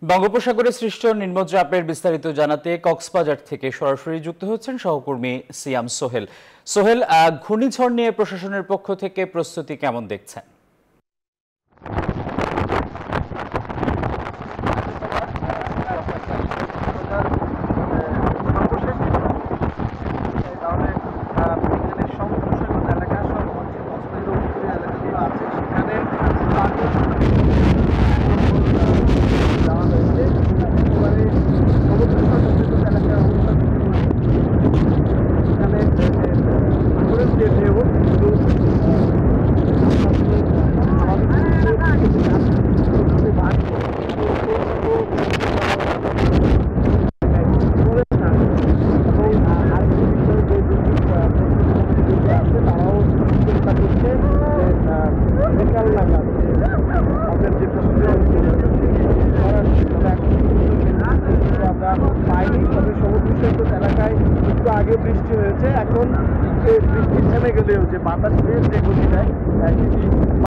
বঙ্গোপসাগরে সৃষ্ট নিম্নচাপের বিস্তারিত জানাতে কক্সবাজার থেকে সরাসরি যুক্ত হচ্ছেন সহকর্মী সিয়াম সোহেল। সোহেল, ঘূর্ণিঝড় নিয়ে প্রশাসনের পক্ষ থেকে প্রস্তুতি কেমন দেখছেন? এলাকায় একটু আগে বৃষ্টি হয়েছে, এখন বৃষ্টি থেমে গেলেও যে বাতাস যে গতি দেয়